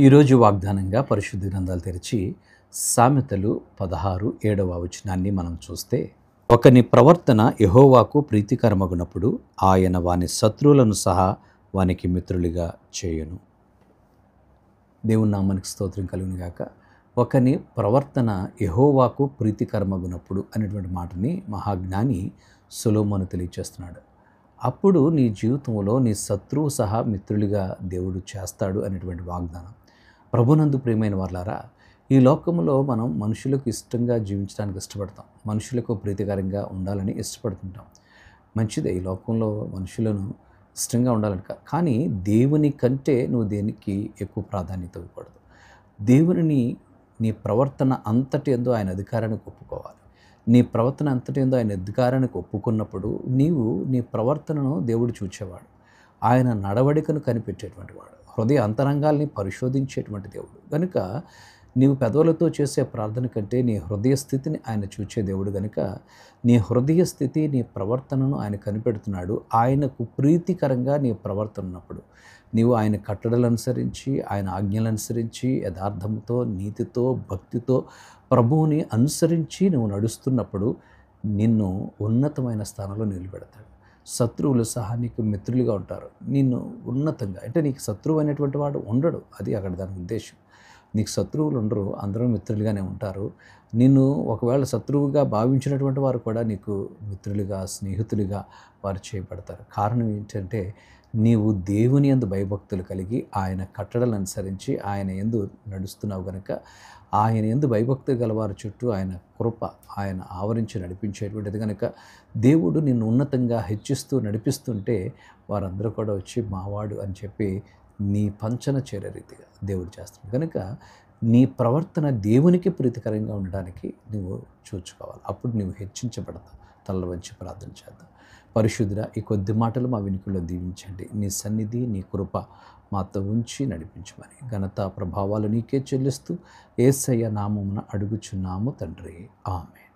ఈరోజు వాగ్దానంగా పరిశుద్ధ గ్రంథాలు తెరిచి సామెతలు 16:7 వచనాన్ని మనం చూస్తే, ఒకని ప్రవర్తన యెహోవాకు ప్రీతికరమగునప్పుడు ఆయన వాని శత్రువులను సహా వానికి మిత్రులుగా చేయును. దేవుని నామానికి స్తోత్రం కలుగును గాక. ఒకని ప్రవర్తన యెహోవాకు ప్రీతికరమగునప్పుడు అనేటువంటి మాటని మహాజ్ఞాని సొలొమోను తెలియచేస్తున్నాడు. అప్పుడు నీ జీవితంలో నీ శత్రువు సహా మిత్రులుగా దేవుడు చేస్తాడు అనేటువంటి వాగ్దానం. ప్రభునందు ప్రియమైన వారలారా, ఈ లోకంలో మనం మనుషులకు ఇష్టంగా జీవించడానికి ఇష్టపడతాం. మనుషులకు ప్రీతికరంగా ఉండాలని ఇష్టపడుతుంటాం. మంచిదే, ఈ లోకంలో మనుషులను ఇష్టంగా ఉండాలని కానీ దేవుని కంటే నువ్వు దేనికి ఎక్కువ ప్రాధాన్యత ఇవ్వకూడదు. దేవునిని నీ ప్రవర్తన అంతటి యందు ఆయన అధికారానికి ఒప్పుకోవాలి. నీ ప్రవర్తన అంతటి యందు ఆయన అధికారానికి ఒప్పుకున్నప్పుడు నీవు నీ ప్రవర్తనను దేవుడు చూచేవాడు. ఆయన నడవడికను కనిపెట్టేటువంటి వాడు, హృదయ అంతరంగాల్ని పరిశోధించేటువంటి దేవుడు. కనుక నీవు పెదవులతో చేసే ప్రార్థన కంటే నీ హృదయ స్థితిని ఆయన చూచే దేవుడు కనుక నీ హృదయ స్థితి, నీ ప్రవర్తనను ఆయన కనిపెడుతున్నాడు. ఆయనకు ప్రీతికరంగా నీ ప్రవర్తన ఉన్నప్పుడు నీవు ఆయన కట్టడలు అనుసరించి, ఆయన ఆజ్ఞలు అనుసరించి, యథార్థముతో, నీతితో, భక్తితో ప్రభువుని అనుసరించి నువ్వు నడుస్తున్నప్పుడు నిన్ను ఉన్నతమైన స్థానంలో నిలబెడతాడు. శత్రువులు సహా నీకు మిత్రులుగా ఉంటారు. నిన్ను ఉన్నతంగా, అంటే నీకు శత్రువు అనేటువంటి వాడు ఉండడు, అది అక్కడ దాని ఉద్దేశం. నీకు శత్రువులు ఉండరు, అందరూ మిత్రులుగానే ఉంటారు. నిన్ను ఒకవేళ శత్రువుగా భావించినటువంటి వారు కూడా నీకు మిత్రులుగా, స్నేహితులుగా వారు చేయబడతారు. కారణం ఏంటంటే నీవు దేవుని యందు భయభక్తులు కలిగి ఆయన కట్టడలు అనుసరించి ఆయన యందు నడుస్తున్నావు కనుక ఆయన యందు భయభక్తులు గలవారి చుట్టూ ఆయన కృప ఆయన ఆవరించి నడిపించేటువంటిది కనుక దేవుడు నిన్ను ఉన్నతంగా హెచ్చిస్తూ నడిపిస్తుంటే వారందరూ కూడా వచ్చి మావాడు అని చెప్పి నీ పంచన చేరే రీతిగా దేవుడు చేస్తాడు. కనుక నీ ప్రవర్తన దేవునికి ప్రీతికరంగా ఉండడానికి నువ్వు చూసుకోవాలి. అప్పుడు నువ్వు హెచ్చించబడతావు. తల వంచి ప్రార్థన చేద్దాం. పరిశుద్ధుడా, ఈ కొద్ది మాటలు మా వినికిలో దీవించండి. నీ సన్నిధి, నీ కృప మాతో ఉంచి నడిపించమని ఘనత ప్రభావాలు నీకే చెల్లిస్తూ యేసయ్య నామమున అడుగుచున్నాము తండ్రి. ఆమేన్.